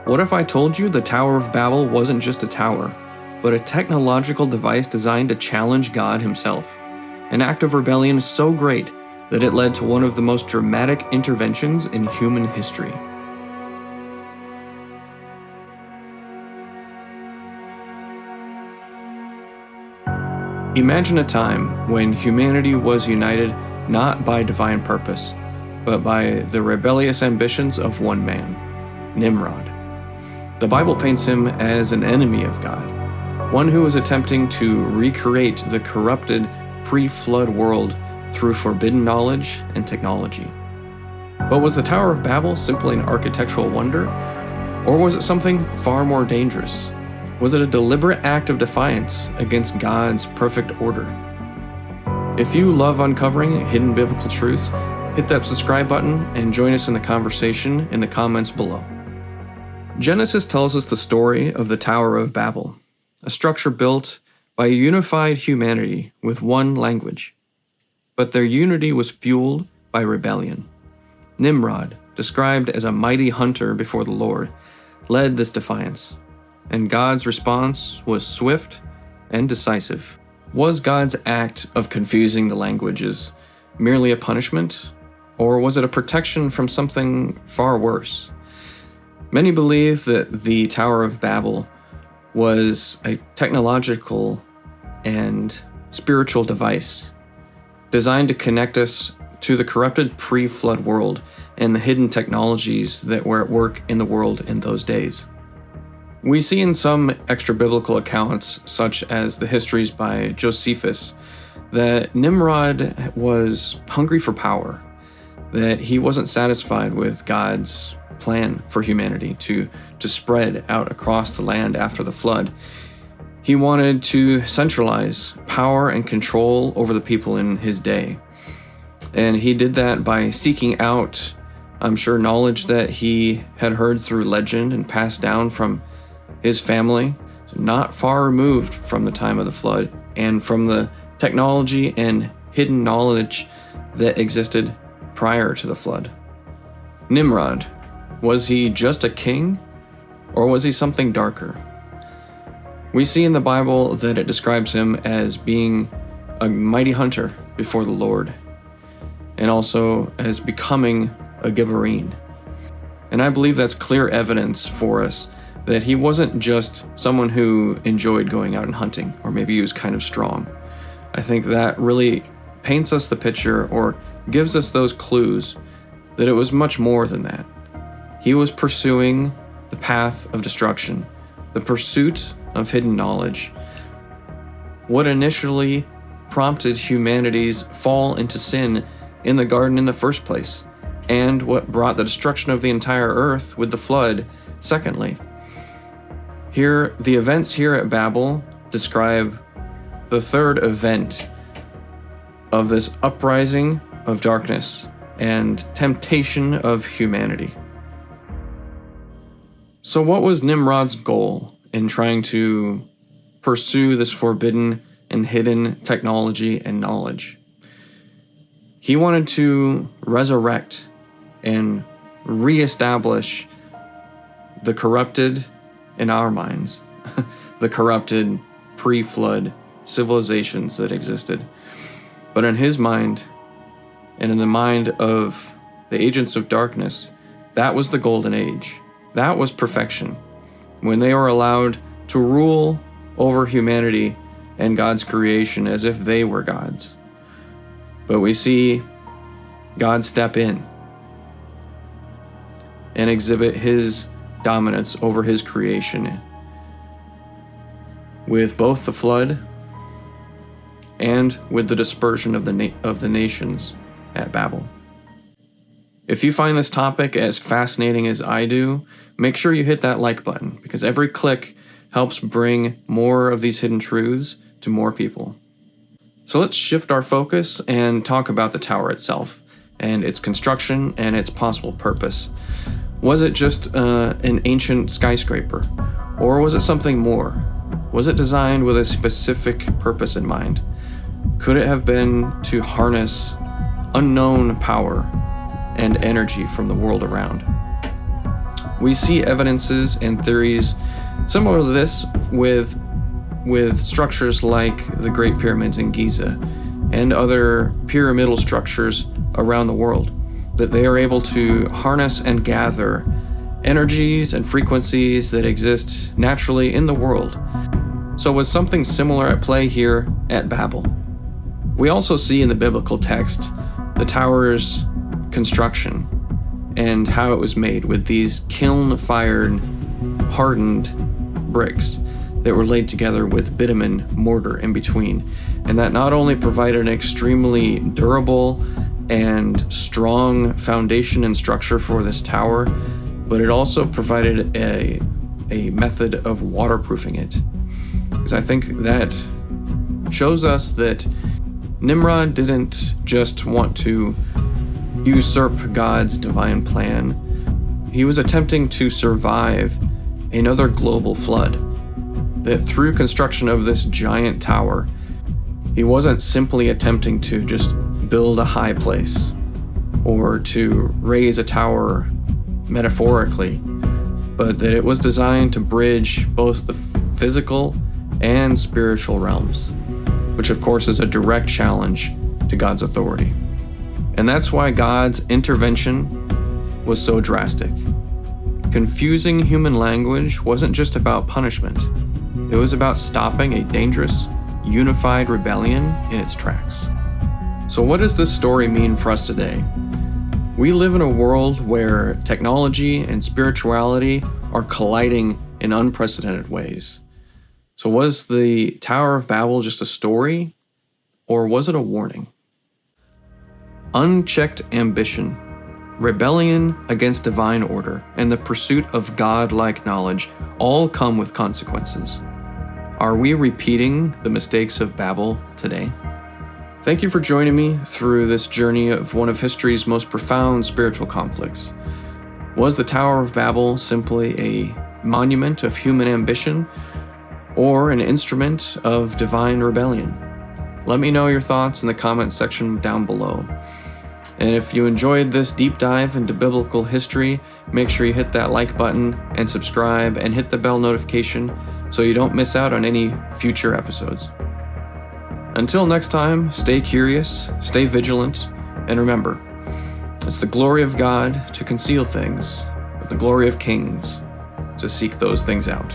What if I told you the Tower of Babel wasn't just a tower, but a technological device designed to challenge God himself? An act of rebellion so great that it led to one of the most dramatic interventions in human history. Imagine a time when humanity was united not by divine purpose, but by the rebellious ambitions of one man, Nimrod. The Bible paints him as an enemy of God, one who was attempting to recreate the corrupted pre-flood world through forbidden knowledge and technology. But was the Tower of Babel simply an architectural wonder, or was it something far more dangerous? Was it a deliberate act of defiance against God's perfect order? If you love uncovering hidden biblical truths, hit that subscribe button and join us in the conversation in the comments below. Genesis tells us the story of the Tower of Babel, a structure built by a unified humanity with one language. But their unity was fueled by rebellion. Nimrod, described as a mighty hunter before the Lord, led this defiance, and God's response was swift and decisive. Was God's act of confusing the languages merely a punishment, or was it a protection from something far worse? Many believe that the Tower of Babel was a technological and spiritual device designed to connect us to the corrupted pre-flood world and the hidden technologies that were at work in the world in those days. We see in some extra-biblical accounts, such as the histories by Josephus, that Nimrod was hungry for power, that he wasn't satisfied with God's plan for humanity to spread out across the land after the flood. He wanted to centralize power and control over the people in his day. And he did that by seeking out, I'm sure, knowledge that he had heard through legend and passed down from his family, not far removed from the time of the flood, and from the technology and hidden knowledge that existed prior to the flood. Nimrod, was he just a king, or was he something darker? We see in the Bible that it describes him as being a mighty hunter before the Lord, and also as becoming a Gadarene. And I believe that's clear evidence for us that he wasn't just someone who enjoyed going out and hunting, or maybe he was kind of strong. I think that really paints us the picture, or gives us those clues, that it was much more than that. He was pursuing the path of destruction, the pursuit of hidden knowledge. What initially prompted humanity's fall into sin in the garden in the first place, and what brought the destruction of the entire earth with the flood, secondly. Here, the events here at Babel describe the third event of this uprising of darkness and temptation of humanity. So what was Nimrod's goal in trying to pursue this forbidden and hidden technology and knowledge? He wanted to resurrect and reestablish the corrupted, in our minds, the corrupted pre-flood civilizations that existed. But in his mind, and in the mind of the agents of darkness, that was the golden age. That was perfection, when they were allowed to rule over humanity and God's creation as if they were gods. But we see God step in and exhibit his dominance over his creation with both the flood and with the dispersion of the nations at Babel. If you find this topic as fascinating as I do, make sure you hit that like button, because every click helps bring more of these hidden truths to more people. So let's shift our focus and talk about the tower itself, and its construction and its possible purpose. Was it just an ancient skyscraper, or was it something more? Was it designed with a specific purpose in mind? Could it have been to harness unknown power and energy from the world around? We see evidences and theories similar to this with structures like the Great Pyramids in Giza and other pyramidal structures around the world, that they are able to harness and gather energies and frequencies that exist naturally in the world. So was something similar at play here at Babel? We also see in the biblical text the tower's construction and how it was made with these kiln-fired, hardened bricks that were laid together with bitumen mortar in between, and that not only provided an extremely durable and strong foundation and structure for this tower, but it also provided a method of waterproofing it. Because I think that shows us that Nimrod didn't just want to usurp God's divine plan. He was attempting to survive another global flood. That through construction of this giant tower, he wasn't simply attempting to just build a high place or to raise a tower metaphorically, but that it was designed to bridge both the physical and spiritual realms, which of course is a direct challenge to God's authority. And that's why God's intervention was so drastic. Confusing human language wasn't just about punishment. It was about stopping a dangerous, unified rebellion in its tracks. So what does this story mean for us today? We live in a world where technology and spirituality are colliding in unprecedented ways. So was the Tower of Babel just a story, or was it a warning? Unchecked ambition, rebellion against divine order, and the pursuit of God-like knowledge all come with consequences. Are we repeating the mistakes of Babel today? Thank you for joining me through this journey of one of history's most profound spiritual conflicts. Was the Tower of Babel simply a monument of human ambition, or an instrument of divine rebellion? Let me know your thoughts in the comments section down below. And if you enjoyed this deep dive into biblical history, make sure you hit that like button and subscribe and hit the bell notification so you don't miss out on any future episodes. Until next time, stay curious, stay vigilant, and remember, it's the glory of God to conceal things, but the glory of kings to seek those things out.